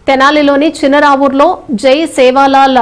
తెనాలిలోని చిన్నరావూర్లో జై సేవాలాల్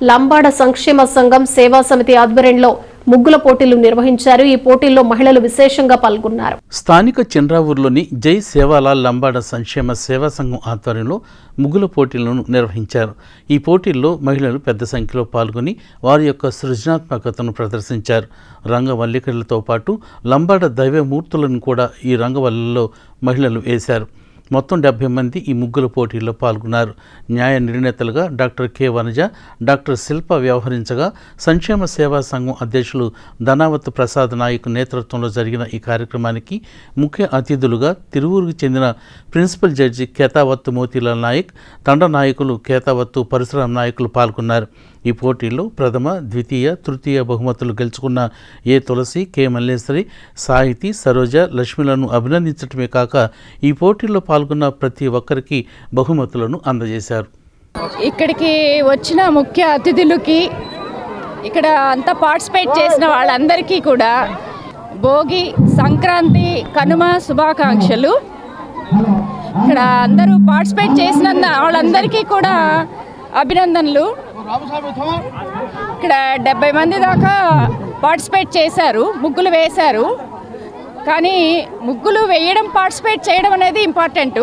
లంబాడ సంక్షేమ సంఘం సేవా సమితి ఆధ్వర్యంలో ముగ్గుల పోటీలు నిర్వహించారు. ఈ పోటీల్లో మహిళలు విశేషంగా పాల్గొన్నారు. స్థానిక చిన్రావూరులోని జై సేవాలాల్ లంబాడ సంక్షేమ సేవా సంఘం ఆధ్వర్యంలో ముగ్గుల పోటీలను నిర్వహించారు. ఈ పోటీల్లో మహిళలు పెద్ద సంఖ్యలో పాల్గొని వారి యొక్క సృజనాత్మకతను ప్రదర్శించారు. రంగవల్లికలతో పాటు లంబాడ దైవమూర్తులను కూడా ఈ రంగవల్లిలో మహిళలు వేశారు. మొత్తం 70 మంది ఈ ముగ్గుల పోటీల్లో పాల్గొన్నారు. న్యాయ నిర్ణేతలుగా డాక్టర్ కె వనజ, డాక్టర్ శిల్ప వ్యవహరించగా సంక్షేమ సేవా సంఘం అధ్యక్షులు ధనావత్ ప్రసాద్ నాయక్ నేతృత్వంలో జరిగిన ఈ కార్యక్రమానికి ముఖ్య అతిథులుగా తిరువూరుకు చెందిన ప్రిన్సిపల్ జడ్జి కేతావత్తు మోతీలాల్ నాయక్, తండ నాయకులు కేతావత్తు పరశురాం నాయకులు పాల్గొన్నారు. ఈ పోటీల్లో ప్రథమ, ద్వితీయ, తృతీయ బహుమతులు గెలుచుకున్న ఏ తులసి, కె మల్లేశ్వరి, సాహితి, సరోజ, లక్ష్మిలను అభినందించడమే కాక ఈ పోటీల్లో పాల్గొన్న ప్రతి ఒక్కరికి బహుమతులను అందజేశారు. ఇక్కడికి వచ్చిన ముఖ్య అతిథులకి, ఇక్కడ అంతా పార్టిసిపేట్ చేసిన వాళ్ళందరికీ కూడా భోగి, సంక్రాంతి, కనుమ శుభాకాంక్షలు. ఇక్కడ అందరూ పార్టిసిపేట్ చేసిన వాళ్ళందరికీ కూడా అభినందనలు. ఇక్కడ 70 మంది దాకా పార్టిసిపేట్ చేశారు, ముగ్గులు వేశారు. కానీ ముగ్గులు వేయడం, పార్టిసిపేట్ చేయడం అనేది ఇంపార్టెంట్,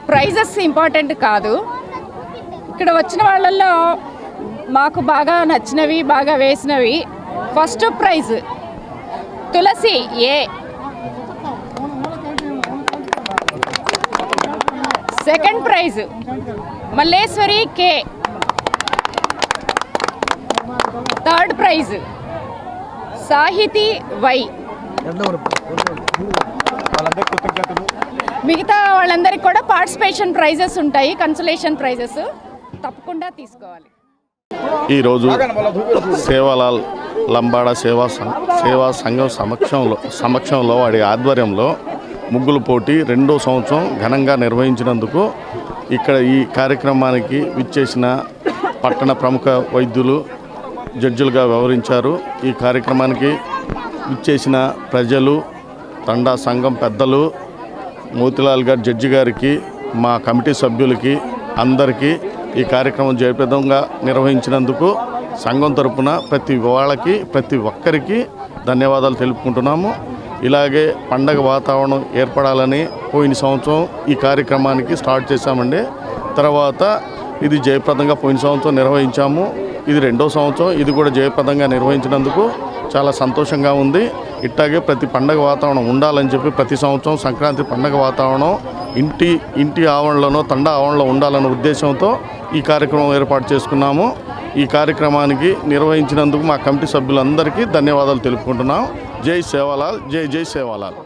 ప్రైజెస్ ఇంపార్టెంట్ కాదు. ఇక్కడ వచ్చిన వాళ్ళల్లో మాకు బాగా నచ్చినవి, బాగా వేసినవి, first prize Tulasi A, second prize Malleswari K, third prize Sahiti Y. మిగతా వాళ్ళందరికీ కూడా పార్టిసిపేషన్ ప్రైజెస్ ఉంటాయి, కన్సలేషన్ ప్రైజెస్ తప్పకుండా తీసుకోవాలి. ఈరోజు సేవాలాల్ లంబాడ సేవా సంఘం సమక్షంలో వాడి ఆధ్వర్యంలో ముగ్గుల పోటీ 2వ సంవత్సరం ఘనంగా నిర్వహించినందుకు ఇక్కడ ఈ కార్యక్రమానికి విచ్చేసిన పట్టణ ప్రముఖ వైద్యులు జడ్జిలుగా వ్యవహరించారు. ఈ కార్యక్రమానికి విచ్చేసిన ప్రజలు, తండా సంఘం పెద్దలు, మోతిలాల్ గారు జడ్జి గారికి, మా కమిటీ సభ్యులకి అందరికీ ఈ కార్యక్రమం జయప్రదంగా నిర్వహించినందుకు సంఘం తరపున ప్రతి వాళ్ళకి, ప్రతి ఒక్కరికి ధన్యవాదాలు తెలుపుకుంటున్నాము. ఇలాగే పండగ వాతావరణం ఏర్పడాలని పోయిన సంవత్సరం ఈ కార్యక్రమానికి స్టార్ట్ చేశామండి. తర్వాత ఇది జయప్రదంగా పోయిన సంవత్సరం నిర్వహించాము. ఇది 2వ సంవత్సరం, ఇది కూడా జయప్రదంగా నిర్వహించినందుకు చాలా సంతోషంగా ఉంది. ఇట్టాగే ప్రతి పండగ వాతావరణం ఉండాలని చెప్పి ప్రతి సంవత్సరం సంక్రాంతి పండగ వాతావరణం ఇంటి ఆవరణలోనో, తండా ఆవరణలో ఉండాలన్న ఉద్దేశంతో ఈ కార్యక్రమం ఏర్పాటు చేసుకున్నాము. ఈ కార్యక్రమానికి నిర్వహించినందుకు మా కమిటీ సభ్యులందరికీ ధన్యవాదాలు తెలుపుకుంటున్నాం. జై సేవాలాల్, జై జై సేవాలాల్.